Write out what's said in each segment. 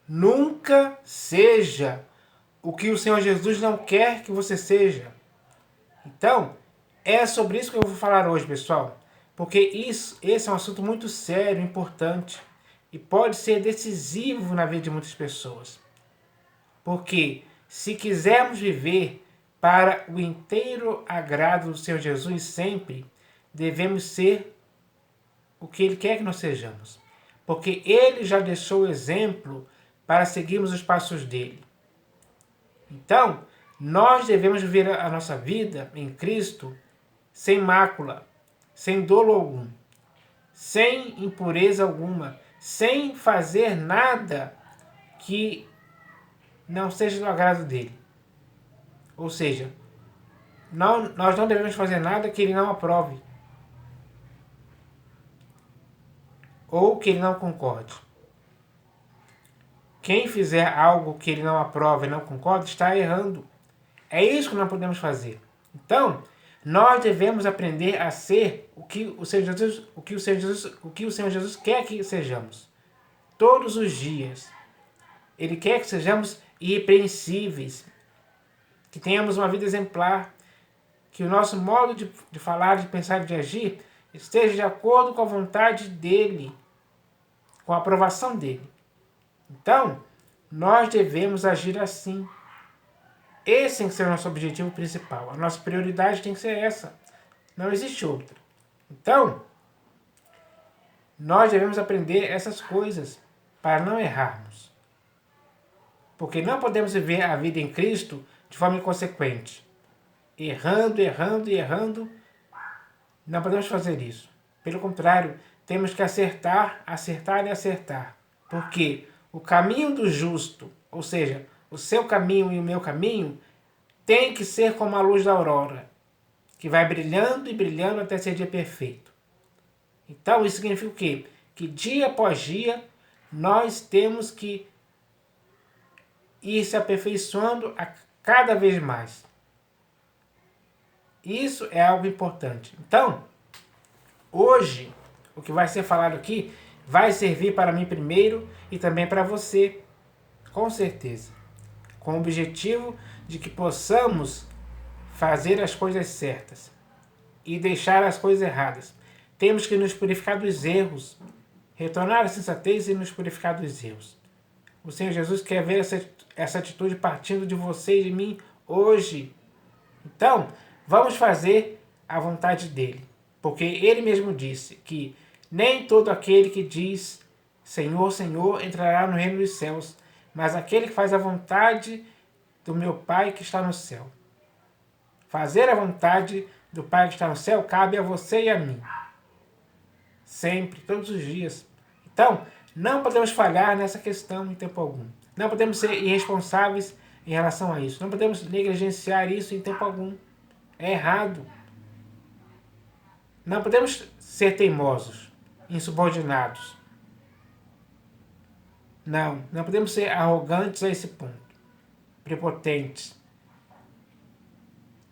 Nunca seja o que o Senhor Jesus não quer que você seja. Então, é sobre isso que eu vou falar hoje, pessoal. Porque esse é um assunto muito sério, importante e pode ser decisivo na vida de muitas pessoas. Porque se quisermos viver para o inteiro agrado do Senhor Jesus sempre, devemos ser o que Ele quer que nós sejamos. Porque Ele já deixou o exemplo para seguirmos os passos dele. Então, nós devemos viver a nossa vida em Cristo sem mácula, sem dolo algum, sem impureza alguma, sem fazer nada que não seja do agrado dele. Ou seja, nós não devemos fazer nada que ele não aprove ou que ele não concorde. Quem fizer algo que ele não aprova e não concorda está errando. É isso que não podemos fazer. Então, nós devemos aprender a ser o que o Senhor Jesus quer que sejamos. Todos os dias. Ele quer que sejamos irrepreensíveis, que tenhamos uma vida exemplar, que o nosso modo de falar, de pensar e de agir esteja de acordo com a vontade dele, com a aprovação dele. Então, nós devemos agir assim. Esse tem que ser o nosso objetivo principal. A nossa prioridade tem que ser essa. Não existe outra. Então, nós devemos aprender essas coisas para não errarmos. Porque não podemos viver a vida em Cristo de forma inconsequente. Errando, errando e errando. Não podemos fazer isso. Pelo contrário, temos que acertar, acertar e acertar. Porque o caminho do justo, ou seja, o seu caminho e o meu caminho, tem que ser como a luz da aurora, que vai brilhando e brilhando até ser dia perfeito. Então isso significa o quê? Que dia após dia nós temos que ir se aperfeiçoando a cada vez mais. Isso é algo importante. Então, hoje, o que vai ser falado aqui vai servir para mim primeiro e também para você, com certeza. Com o objetivo de que possamos fazer as coisas certas e deixar as coisas erradas. Temos que nos purificar dos erros, retornar à sensatez e nos purificar dos erros. O Senhor Jesus quer ver essa atitude partindo de você e de mim hoje. Então, vamos fazer a vontade dele. Porque ele mesmo disse que nem todo aquele que diz Senhor, Senhor entrará no reino dos céus, mas aquele que faz a vontade do meu Pai que está no céu. Fazer a vontade do Pai que está no céu cabe a você e a mim. Sempre, todos os dias. Então, não podemos falhar nessa questão em tempo algum. Não podemos ser irresponsáveis em relação a isso. Não podemos negligenciar isso em tempo algum. É errado. Não podemos ser teimosos, insubordinados. Não podemos ser arrogantes a esse ponto. Prepotentes.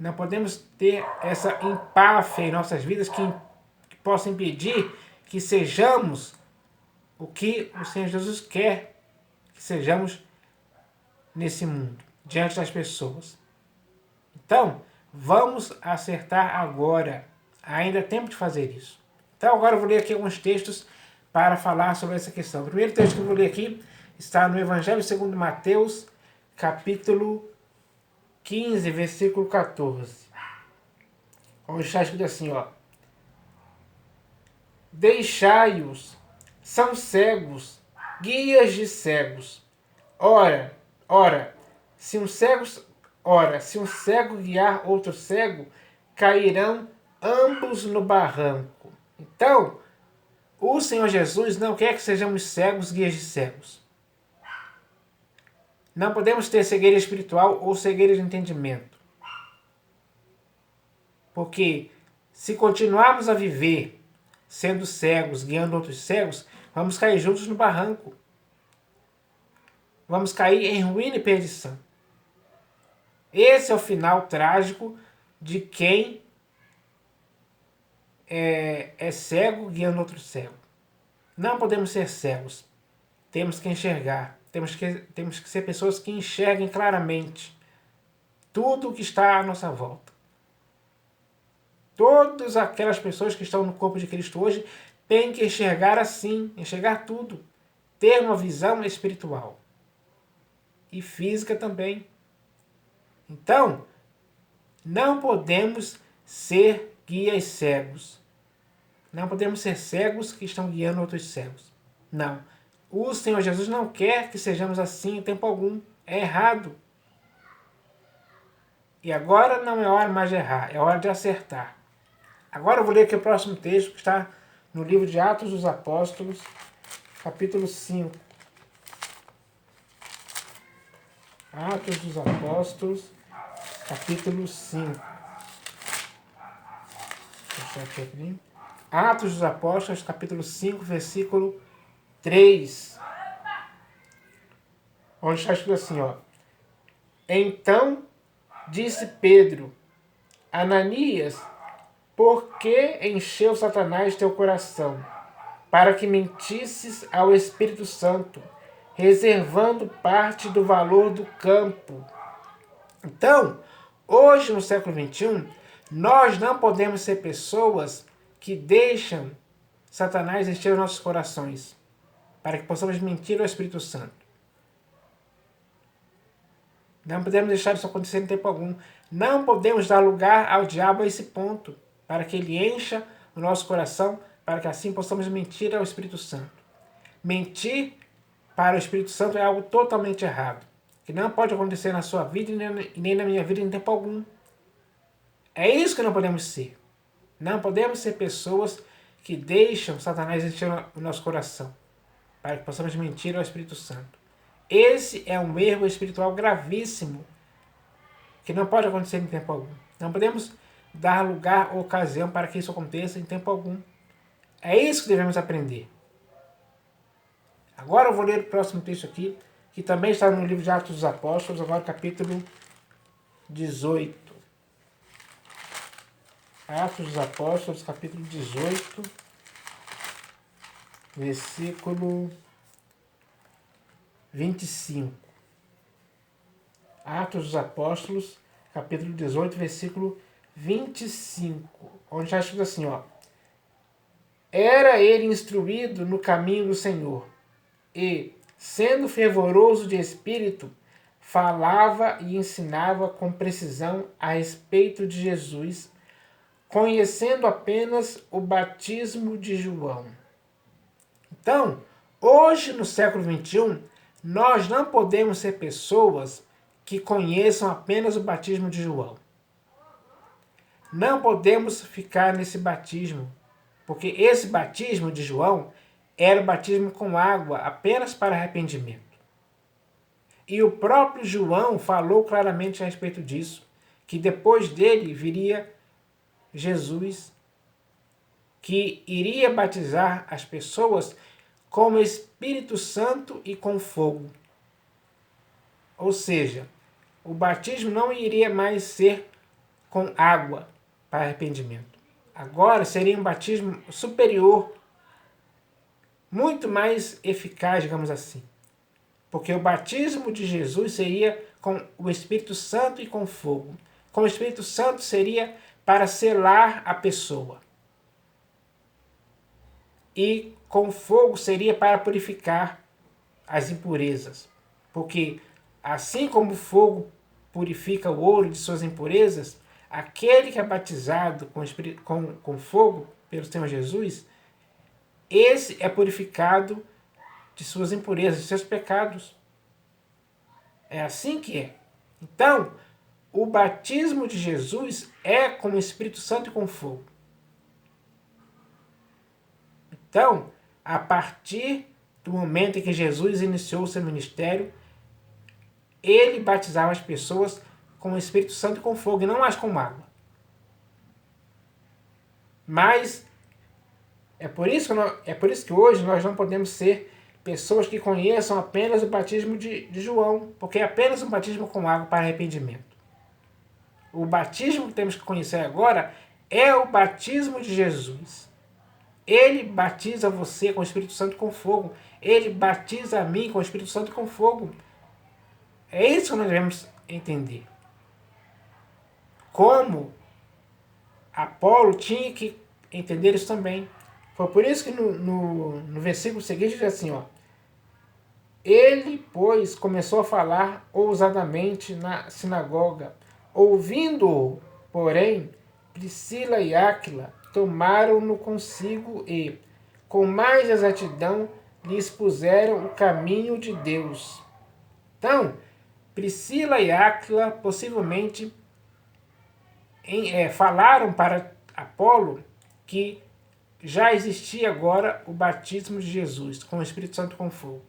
Não podemos ter essa empáfia em nossas vidas que possa impedir que sejamos o que o Senhor Jesus quer que sejamos nesse mundo, diante das pessoas. Então, vamos acertar agora. Ainda é tempo de fazer isso. Então, agora eu vou ler aqui alguns textos para falar sobre essa questão. O primeiro texto que eu vou ler aqui está no Evangelho segundo Mateus, capítulo 15, versículo 14. Onde está escrito assim, ó. Deixai-os, são cegos, guias de cegos. Ora, se um cego guiar outro cego, cairão ambos no barranco. Então, o Senhor Jesus não quer que sejamos cegos, guias de cegos. Não podemos ter cegueira espiritual ou cegueira de entendimento. Porque se continuarmos a viver sendo cegos, guiando outros cegos, vamos cair juntos no barranco. Vamos cair em ruína e perdição. Esse é o final trágico de quem é cego guiando outro cego. Não podemos ser cegos. Temos que enxergar. Temos que ser pessoas que enxerguem claramente tudo o que está à nossa volta. Todas aquelas pessoas que estão no corpo de Cristo hoje têm que enxergar assim, enxergar tudo. Ter uma visão espiritual. E física também. Então, não podemos ser guias cegos. Não podemos ser cegos que estão guiando outros cegos. Não. O Senhor Jesus não quer que sejamos assim em tempo algum. É errado. E agora não é hora mais de errar, é hora de acertar. Agora eu vou ler aqui o próximo texto que está no livro de Atos dos Apóstolos, capítulo 5. Atos dos Apóstolos, capítulo 5. Atos dos Apóstolos, capítulo 5, versículo 3. Onde está escrito assim, ó. Então disse Pedro, Ananias, por que encheu Satanás teu coração, para que mentisses ao Espírito Santo, reservando parte do valor do campo? Então, hoje no século XXI, nós não podemos ser pessoas que deixam Satanás encher os nossos corações, para que possamos mentir ao Espírito Santo. Não podemos deixar isso acontecer em tempo algum. Não podemos dar lugar ao diabo a esse ponto, para que ele encha o nosso coração, para que assim possamos mentir ao Espírito Santo. Mentir para o Espírito Santo é algo totalmente errado, que não pode acontecer na sua vida e nem na minha vida em tempo algum. É isso que não podemos ser. Não podemos ser pessoas que deixam Satanás encher o nosso coração, para que possamos mentir ao Espírito Santo. Esse é um erro espiritual gravíssimo, que não pode acontecer em tempo algum. Não podemos dar lugar ou ocasião para que isso aconteça em tempo algum. É isso que devemos aprender. Agora eu vou ler o próximo texto aqui, que também está no livro de Atos dos Apóstolos, agora capítulo 18. Atos dos Apóstolos, capítulo 18, versículo 25. Atos dos Apóstolos, capítulo 18, versículo 25, onde está escrito assim, ó. Era ele instruído no caminho do Senhor, e, sendo fervoroso de espírito, falava e ensinava com precisão a respeito de Jesus, conhecendo apenas o batismo de João. Então, hoje no século XXI, nós não podemos ser pessoas que conheçam apenas o batismo de João. Não podemos ficar nesse batismo, porque esse batismo de João era o batismo com água, apenas para arrependimento. E o próprio João falou claramente a respeito disso, que depois dele viria Jesus, que iria batizar as pessoas com o Espírito Santo e com fogo. Ou seja, o batismo não iria mais ser com água para arrependimento. Agora seria um batismo superior, muito mais eficaz, digamos assim. Porque o batismo de Jesus seria com o Espírito Santo e com fogo. Com o Espírito Santo seria para selar a pessoa. E com fogo seria para purificar as impurezas. Porque assim como o fogo purifica o ouro de suas impurezas, aquele que é batizado com fogo pelo Senhor Jesus, esse é purificado de suas impurezas, de seus pecados. É assim que é. Então, o batismo de Jesus é com o Espírito Santo e com fogo. Então, a partir do momento em que Jesus iniciou o seu ministério, ele batizava as pessoas com o Espírito Santo e com fogo, e não mais com água. Mas é por isso que hoje nós não podemos ser pessoas que conheçam apenas o batismo de João, porque é apenas um batismo com água para arrependimento. O batismo que temos que conhecer agora é o batismo de Jesus. Ele batiza você com o Espírito Santo com fogo. Ele batiza a mim com o Espírito Santo com fogo. É isso que nós devemos entender. Como Apolo tinha que entender isso também. Foi por isso que no versículo seguinte diz assim, ó. Ele, pois, começou a falar ousadamente na sinagoga. Ouvindo-o, porém, Priscila e Áquila tomaram-no consigo e, com mais exatidão, lhe expuseram o caminho de Deus. Então, Priscila e Áquila possivelmente falaram para Apolo que já existia agora o batismo de Jesus com o Espírito Santo com fogo.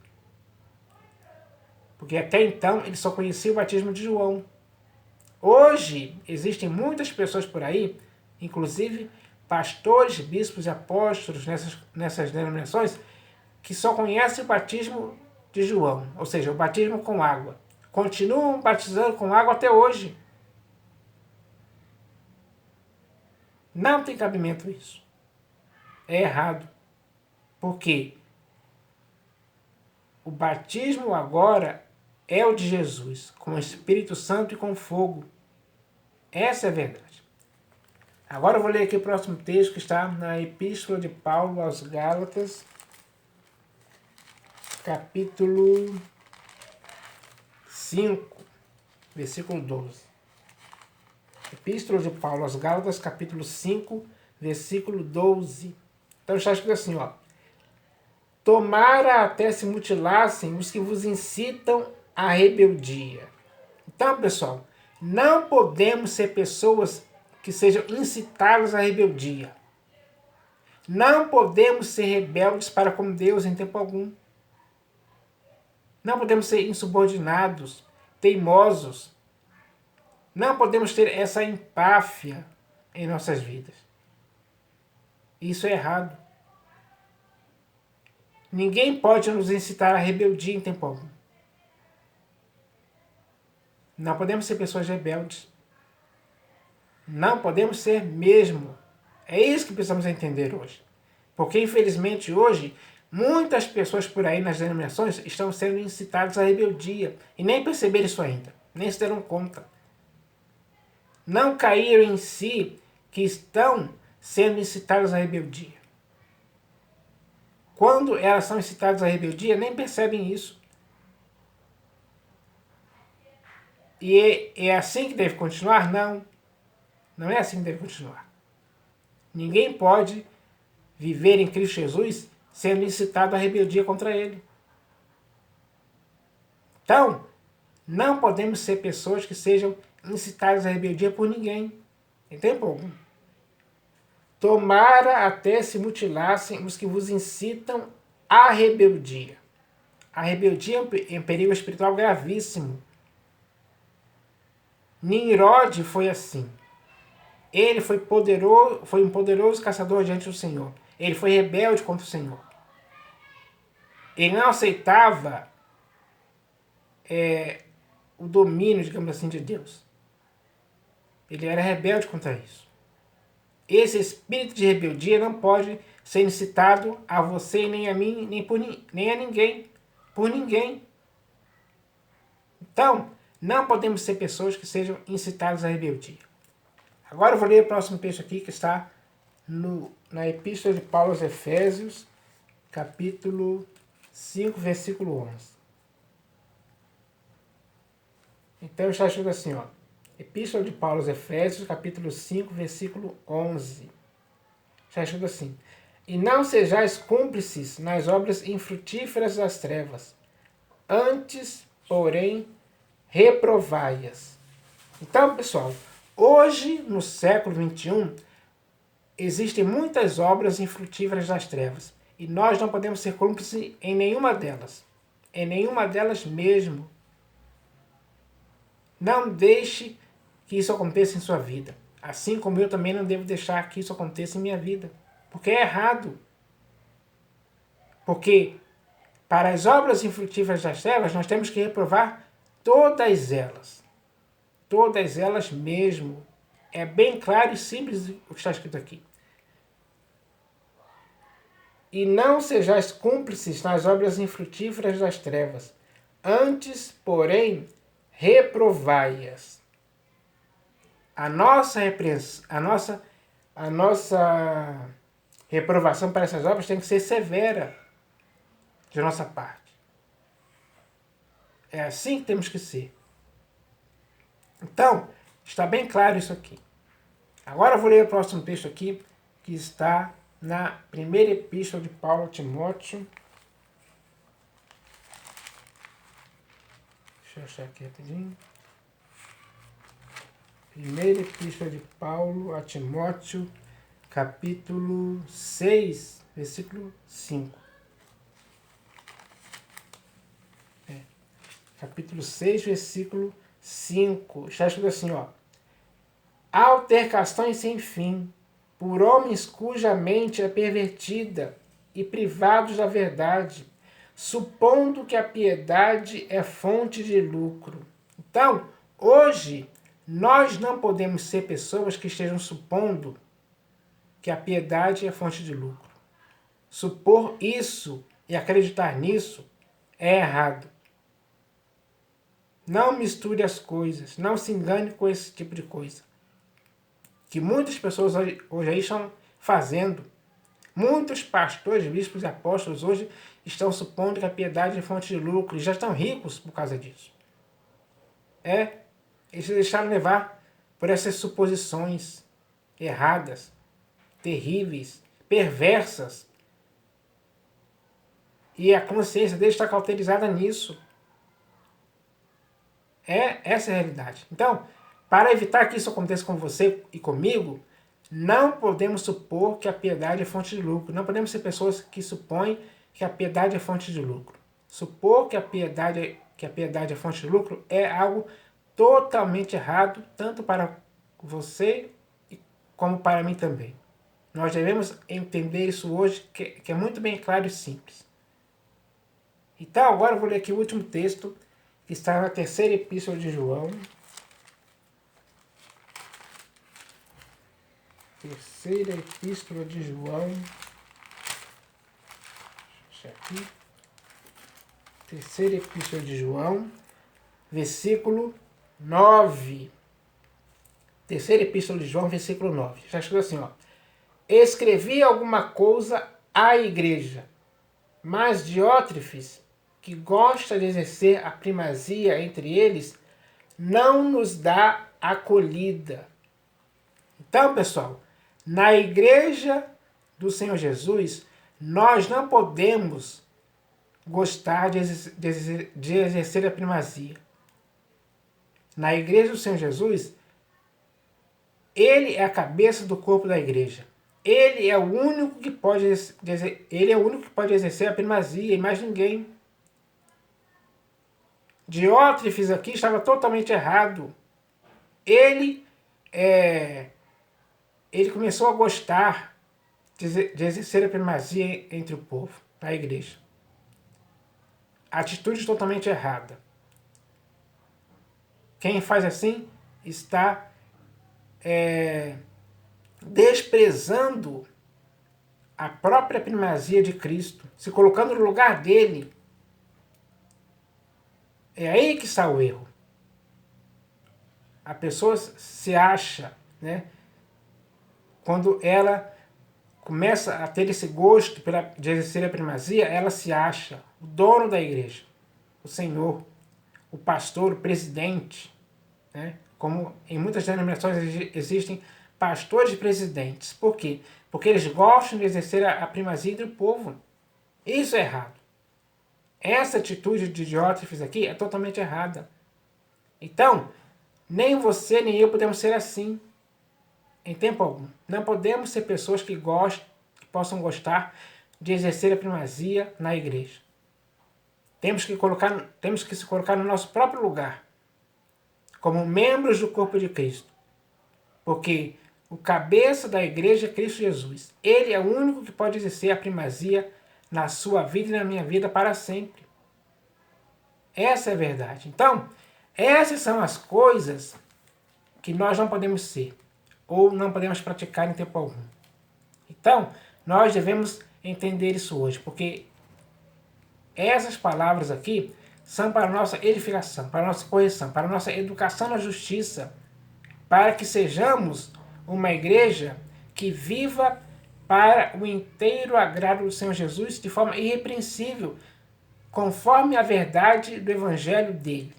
Porque até então ele só conhecia o batismo de João. Hoje existem muitas pessoas por aí, inclusive pastores, bispos e apóstolos nessas denominações, que só conhecem o batismo de João, ou seja, o batismo com água. Continuam batizando com água até hoje. Não tem cabimento isso. É errado. Por quê? O batismo agora é o de Jesus, com o Espírito Santo e com fogo. Essa é a verdade. Agora eu vou ler aqui o próximo texto que está na Epístola de Paulo aos Gálatas, capítulo 5, versículo 12. Epístola de Paulo aos Gálatas, capítulo 5, versículo 12. Então está escrito assim, ó. Tomara até se mutilassem os que vos incitam à rebeldia. Então, pessoal, não podemos ser pessoas que sejam incitadas à rebeldia. Não podemos ser rebeldes para com Deus em tempo algum. Não podemos ser insubordinados, teimosos. Não podemos ter essa empáfia em nossas vidas. Isso é errado. Ninguém pode nos incitar à rebeldia em tempo algum. Não podemos ser pessoas rebeldes. Não podemos ser mesmo. É isso que precisamos entender hoje. Porque, infelizmente, hoje, muitas pessoas por aí nas denominações estão sendo incitadas à rebeldia e nem perceberam isso ainda, nem se deram conta. Não caíram em si que estão sendo incitadas à rebeldia. Quando elas são incitadas à rebeldia, nem percebem isso. E é assim que deve continuar? Não. Não é assim que deve continuar. Ninguém pode viver em Cristo Jesus sendo incitado à rebeldia contra Ele. Então, não podemos ser pessoas que sejam incitadas à rebeldia por ninguém. Em tempo algum. Tomara até se mutilassem os que vos incitam à rebeldia. A rebeldia é um perigo espiritual gravíssimo. Nimrod foi assim. Ele foi um poderoso caçador diante do Senhor. Ele foi rebelde contra o Senhor. Ele não aceitava o domínio, digamos assim, de Deus. Ele era rebelde contra isso. Esse espírito de rebeldia não pode ser incitado a você, nem a mim, nem a ninguém. Por ninguém. Então, não podemos ser pessoas que sejam incitadas à rebeldia. Agora eu vou ler o próximo texto aqui, que está na Epístola de Paulo aos Efésios, capítulo 5, versículo 11. Então está escrito assim, ó. Epístola de Paulo aos Efésios, capítulo 5, versículo 11. Está escrito assim. E não sejais cúmplices nas obras infrutíferas das trevas. Antes, porém, reprovai-as. Então, pessoal, hoje, no século XXI, existem muitas obras infrutíferas das trevas. E nós não podemos ser cúmplices em nenhuma delas. Em nenhuma delas mesmo. Não deixe que isso aconteça em sua vida. Assim como eu também não devo deixar que isso aconteça em minha vida. Porque é errado. Porque para as obras infrutíferas das trevas, nós temos que reprovar todas elas. Todas elas mesmo. É bem claro e simples o que está escrito aqui. e não sejais cúmplices nas obras infrutíferas das trevas. Antes, porém, reprovai-as. A nossa reprovação para essas obras tem que ser severa de nossa parte. É assim que temos que ser. Então, está bem claro isso aqui. Agora eu vou ler o próximo texto aqui, que está na primeira epístola de Paulo a Timóteo. Deixa eu achar aqui rapidinho. Primeira epístola de Paulo a Timóteo, capítulo 6, versículo 5. Capítulo 6, versículo 5. Está escrito assim, ó. Altercações sem fim, por homens cuja mente é pervertida e privados da verdade, supondo que a piedade é fonte de lucro. Então, hoje, nós não podemos ser pessoas que estejam supondo que a piedade é fonte de lucro. Supor isso e acreditar nisso é errado. Não misture as coisas, não se engane com esse tipo de coisa. Que muitas pessoas hoje aí estão fazendo. Muitos pastores, bispos e apóstolos hoje estão supondo que a piedade é fonte de lucro e já estão ricos por causa disso. Eles se deixaram levar por essas suposições erradas, terríveis, perversas. E a consciência deles está cauterizada nisso. Essa é a realidade. Então, para evitar que isso aconteça com você e comigo, não podemos supor que a piedade é fonte de lucro. Não podemos ser pessoas que supõem que a piedade é fonte de lucro. Supor que a piedade é fonte de lucro é algo totalmente errado, tanto para você como para mim também. Nós devemos entender isso hoje, que é muito bem claro e simples. Então, agora eu vou ler aqui o último texto, que está na terceira epístola de João. Terceira epístola de João. Deixa eu achar aqui. Terceira epístola de João, versículo 9. Terceira epístola de João, versículo 9. Já escrito assim, ó. Escrevi alguma coisa à igreja, mas Diótrefes, que gosta de exercer a primazia entre eles, não nos dá acolhida. Então, pessoal, na igreja do Senhor Jesus, nós não podemos gostar de exercer a primazia. Na igreja do Senhor Jesus, ele é a cabeça do corpo da igreja. Ele é o único que pode exercer a primazia e mais ninguém. Diótrefes aqui estava totalmente errado. Ele começou a gostar de exercer a primazia entre o povo, da igreja. Atitude totalmente errada. Quem faz assim está desprezando a própria primazia de Cristo, se colocando no lugar dele. É aí que está o erro. A pessoa se acha, né? Quando ela começa a ter esse gosto de exercer a primazia, ela se acha o dono da igreja, o Senhor, o pastor, o presidente, né? Como em muitas denominações existem pastores e presidentes. Por quê? Porque eles gostam de exercer a primazia entre o povo. Isso é errado. Essa atitude de Diótrefes aqui é totalmente errada. Então, nem você nem eu podemos ser assim, em tempo algum. Não podemos ser pessoas que possam gostar de exercer a primazia na igreja. Temos que se colocar no nosso próprio lugar, como membros do corpo de Cristo. Porque o cabeça da igreja é Cristo Jesus. Ele é o único que pode exercer a primazia na sua vida e na minha vida para sempre. Essa é a verdade. Então, essas são as coisas que nós não podemos ser ou não podemos praticar em tempo algum. Então, nós devemos entender isso hoje, porque essas palavras aqui são para a nossa edificação, para a nossa correção, para a nossa educação na justiça, para que sejamos uma igreja que viva para o inteiro agrado do Senhor Jesus de forma irrepreensível, conforme a verdade do evangelho dele.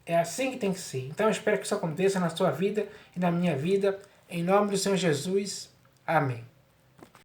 É assim que tem que ser. Então eu espero que isso aconteça na sua vida e na minha vida. Em nome do Senhor Jesus. Amém.